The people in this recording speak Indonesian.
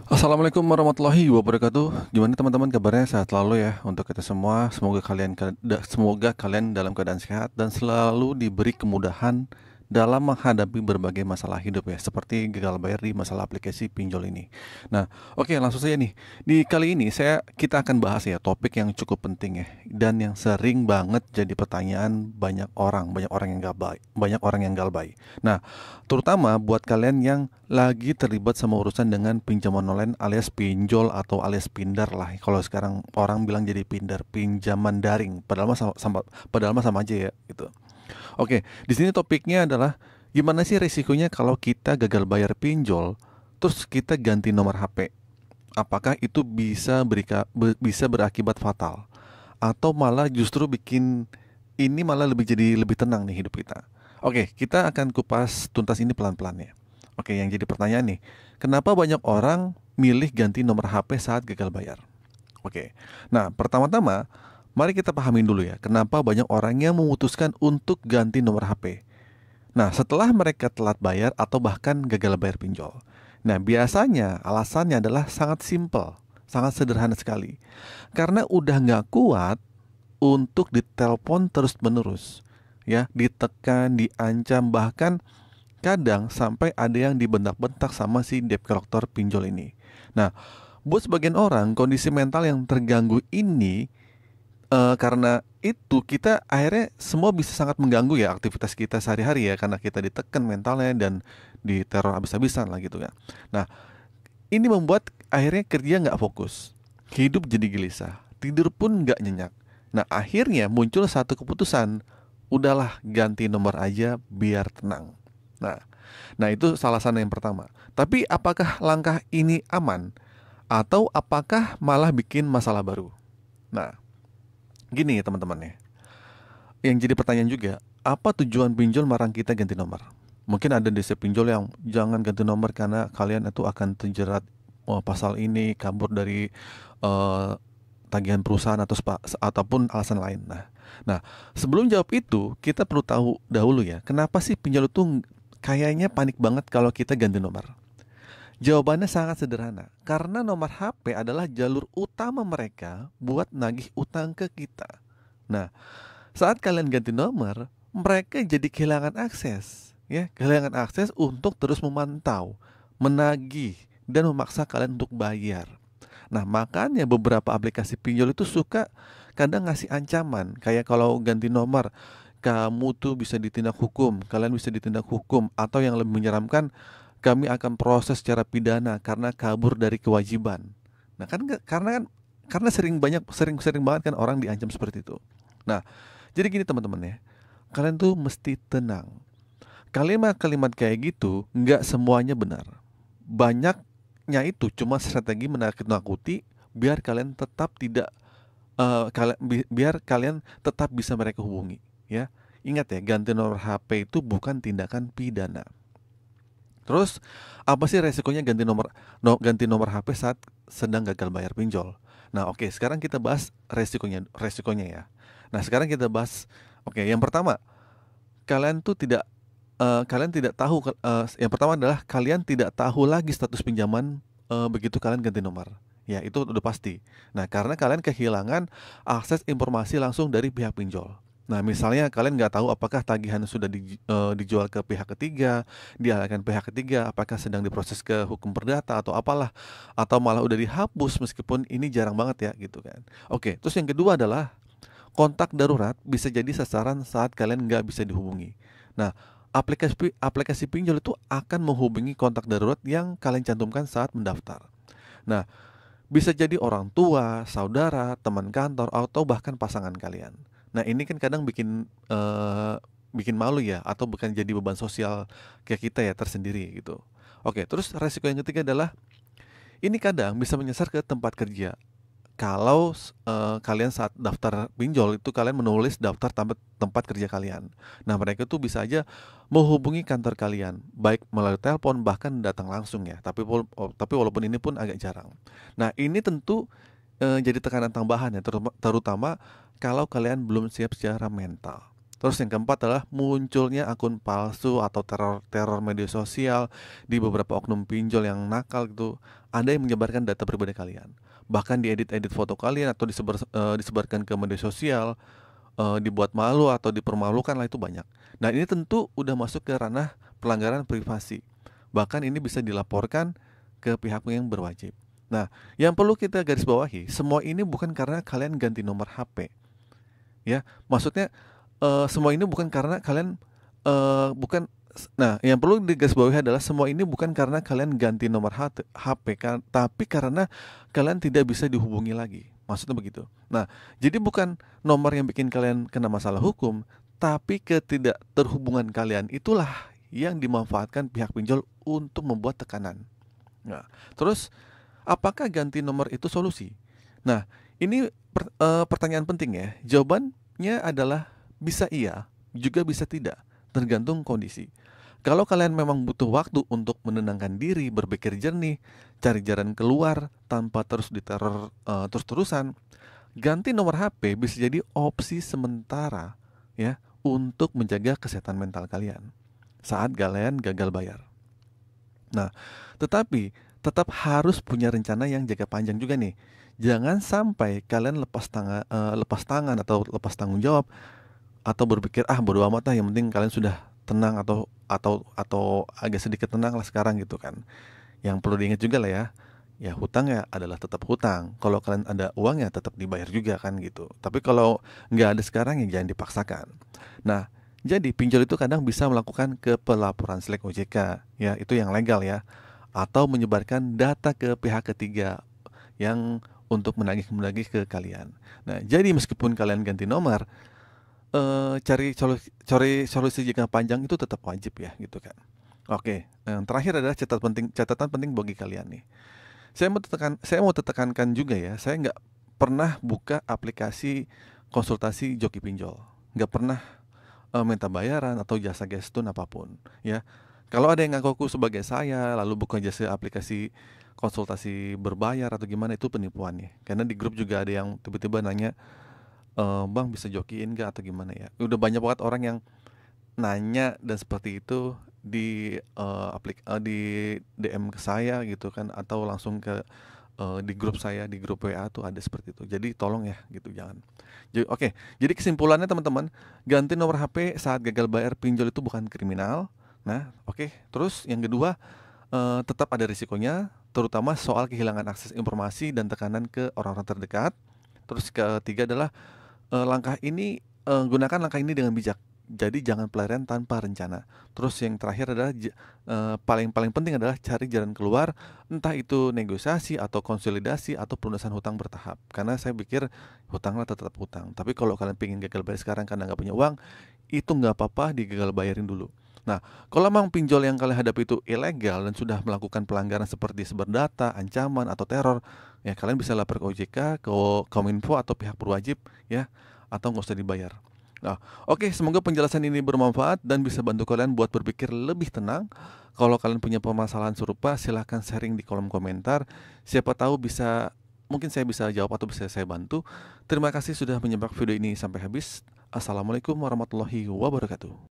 Assalamualaikum warahmatullahi wabarakatuh. Gimana teman-teman kabarnya? Sehat selalu ya untuk kita semua. Semoga kalian dalam keadaan sehat dan selalu diberi kemudahan dalam menghadapi berbagai masalah hidup ya, seperti gagal bayar di masalah aplikasi pinjol ini. Nah, oke, langsung saja nih. Di kali ini kita akan bahas ya topik yang cukup penting ya dan yang sering banget jadi pertanyaan banyak orang yang galbay, banyak orang yang galbay. Nah, terutama buat kalian yang lagi terlibat sama urusan dengan pinjaman online alias pinjol atau alias pindar lah. Kalau sekarang orang bilang jadi pindar, pinjaman daring. Padahal mah sama aja ya gitu. Oke, di sini topiknya adalah gimana sih resikonya kalau kita gagal bayar pinjol, terus kita ganti nomor HP. Apakah itu bisa berakibat fatal atau malah justru bikin ini malah lebih tenang nih hidup kita. Oke, kita akan kupas tuntas ini pelan-pelan ya. Oke, yang jadi pertanyaan nih, kenapa banyak orang milih ganti nomor HP saat gagal bayar? Oke, nah pertama-tama, mari kita pahamin dulu ya, kenapa banyak orang yang memutuskan untuk ganti nomor HP. Nah, setelah mereka telat bayar atau bahkan gagal bayar pinjol. Nah, biasanya alasannya adalah sangat simpel, sangat sederhana sekali. Karena udah nggak kuat untuk ditelepon terus-menerus, ya, ditekan, diancam, bahkan kadang sampai ada yang dibentak-bentak sama si debt collector pinjol ini. Nah, buat sebagian orang kondisi mental yang terganggu ini karena itu kita akhirnya semua bisa sangat mengganggu ya aktivitas kita sehari-hari ya karena kita ditekan mentalnya dan diteror habis-habisan lah gitu ya. Nah, ini membuat akhirnya kerja nggak fokus, hidup jadi gelisah, tidur pun nggak nyenyak. Nah, akhirnya muncul satu keputusan, udahlah ganti nomor aja biar tenang. Nah, nah itu alasan yang pertama. Tapi apakah langkah ini aman atau apakah malah bikin masalah baru? Nah, gini ya teman-teman ya. Yang jadi pertanyaan juga, apa tujuan pinjol marang kita ganti nomor? Mungkin ada desa pinjol yang jangan ganti nomor karena kalian itu akan terjerat pasal ini, kabur dari eh, tagihan perusahaan ataupun alasan lain. Nah, sebelum jawab itu, kita perlu tahu dahulu ya, kenapa sih pinjol itu kayaknya panik banget kalau kita ganti nomor? Jawabannya sangat sederhana, karena nomor HP adalah jalur utama mereka buat nagih utang ke kita. Nah, saat kalian ganti nomor, mereka jadi kehilangan akses, ya, kehilangan akses untuk terus memantau, menagih, dan memaksa kalian untuk bayar. Nah, makanya beberapa aplikasi pinjol itu suka kadang ngasih ancaman, kayak kalau ganti nomor, kamu tuh bisa ditindak hukum, kalian bisa ditindak hukum, atau yang lebih menyeramkan, kami akan proses secara pidana karena kabur dari kewajiban. Nah, karena sering banget kan orang diancam seperti itu. Nah, jadi gini teman-teman ya, kalian tuh mesti tenang. Kalimat-kalimat kayak gitu nggak semuanya benar. Banyaknya itu cuma strategi menakut-nakuti biar kalian tetap tidak biar kalian tetap bisa mereka hubungi, ya. Ingat ya, ganti nomor HP itu bukan tindakan pidana. Terus apa sih resikonya ganti nomor HP saat sedang gagal bayar pinjol? Nah, oke, sekarang kita bahas resikonya ya. Nah, sekarang kita bahas, oke, yang pertama, kalian tuh tidak kalian tidak tahu yang pertama adalah kalian tidak tahu lagi status pinjaman begitu kalian ganti nomor. Ya, itu udah pasti. Nah, karena kalian kehilangan akses informasi langsung dari pihak pinjol. Nah, misalnya kalian nggak tahu apakah tagihan sudah dijual ke pihak ketiga, dialihkan pihak ketiga, apakah sedang diproses ke hukum perdata atau apalah, atau malah udah dihapus meskipun ini jarang banget ya gitu kan. Oke, terus yang kedua adalah kontak darurat bisa jadi sasaran saat kalian nggak bisa dihubungi. Nah, aplikasi pinjol itu akan menghubungi kontak darurat yang kalian cantumkan saat mendaftar. Nah, bisa jadi orang tua, saudara, teman kantor, atau bahkan pasangan kalian. Nah, ini kan kadang bikin malu ya, atau bukan jadi beban sosial kayak kita ya tersendiri gitu. Oke, terus resiko yang ketiga adalah ini kadang bisa menyasar ke tempat kerja. Kalau kalian saat daftar pinjol itu kalian menulis daftar tempat kerja kalian. Nah, mereka tuh bisa aja menghubungi kantor kalian, baik melalui telepon bahkan datang langsung ya. Tapi walaupun ini pun agak jarang. Nah, ini tentu jadi tekanan tambahan ya, terutama kalau kalian belum siap secara mental. Terus yang keempat adalah munculnya akun palsu atau teror media sosial di beberapa oknum pinjol yang nakal gitu. Ada yang menyebarkan data pribadi kalian. Bahkan diedit-edit foto kalian atau disebarkan ke media sosial, dibuat malu atau dipermalukan lah, itu banyak. Nah, ini tentu udah masuk ke ranah pelanggaran privasi. Bahkan ini bisa dilaporkan ke pihak yang berwajib. Nah, yang perlu kita garis bawahi, semua ini bukan karena kalian ganti nomor HP. Ya, maksudnya semua ini bukan karena kalian bukan nah, yang perlu digarisbawahi adalah semua ini bukan karena kalian ganti nomor HP kan, tapi karena kalian tidak bisa dihubungi lagi. Maksudnya begitu. Nah, jadi bukan nomor yang bikin kalian kena masalah hukum, tapi ketidakterhubungan kalian itulah yang dimanfaatkan pihak pinjol untuk membuat tekanan. Nah, terus apakah ganti nomor itu solusi? Nah, ini pertanyaan penting ya. Jawabannya adalah bisa iya, juga bisa tidak, tergantung kondisi. Kalau kalian memang butuh waktu untuk menenangkan diri, berpikir jernih, cari jalan keluar tanpa terus diteror terus-terusan, ganti nomor HP bisa jadi opsi sementara ya untuk menjaga kesehatan mental kalian saat kalian gagal bayar. Nah, tetapi tetap harus punya rencana yang jangka panjang juga nih. Jangan sampai kalian lepas tangan atau lepas tanggung jawab atau berpikir bodo amat lah, yang penting kalian sudah tenang atau agak sedikit tenang lah sekarang gitu kan. Yang perlu diingat juga lah ya, ya hutang ya adalah tetap hutang. Kalau kalian ada uang ya tetap dibayar juga kan gitu. Tapi kalau nggak ada sekarang ya jangan dipaksakan. Nah, jadi pinjol itu kadang bisa melakukan ke pelaporan Slack OJK, ya itu yang legal ya, atau menyebarkan data ke pihak ketiga yang untuk menagih ke kalian. Nah, jadi meskipun kalian ganti nomor, cari solusi jangka panjang itu tetap wajib ya gitu kan. Oke, yang terakhir adalah catatan penting bagi kalian nih. Saya mau tekankan juga ya, saya nggak pernah buka aplikasi konsultasi joki pinjol, nggak pernah minta bayaran atau jasa gestun apapun ya. Kalau ada yang ngaku sebagai saya lalu buka jasa aplikasi konsultasi berbayar atau gimana, itu penipuan ya. Karena di grup juga ada yang tiba-tiba nanya, Bang bisa jokiin gak atau gimana ya. Udah banyak banget orang yang nanya dan seperti itu di DM ke saya gitu kan, atau langsung ke di grup saya, di grup WA tuh ada seperti itu. Jadi tolong ya gitu, jangan. Oke, jadi kesimpulannya teman-teman, ganti nomor HP saat gagal bayar pinjol itu bukan kriminal. Nah, oke. Terus yang kedua, tetap ada risikonya, terutama soal kehilangan akses informasi dan tekanan ke orang-orang terdekat. Terus ketiga adalah gunakan langkah ini dengan bijak. Jadi jangan pelarian tanpa rencana. Terus yang terakhir adalah paling penting adalah cari jalan keluar, entah itu negosiasi atau konsolidasi atau pelunasan hutang bertahap. Karena saya pikir hutanglah tetap hutang. Tapi kalau kalian pengen gagal bayar sekarang karena nggak punya uang, itu nggak apa-apa, digagal bayarin dulu. Nah, kalau memang pinjol yang kalian hadapi itu ilegal dan sudah melakukan pelanggaran seperti sebar data, ancaman atau teror, ya kalian bisa lapor ke OJK, ke Kominfo atau pihak berwajib ya, atau nggak usah dibayar. Nah, oke, semoga penjelasan ini bermanfaat dan bisa bantu kalian buat berpikir lebih tenang. Kalau kalian punya permasalahan serupa, silahkan sharing di kolom komentar. Siapa tahu mungkin saya bisa jawab atau bisa saya bantu. Terima kasih sudah menyimak video ini sampai habis. Assalamualaikum warahmatullahi wabarakatuh.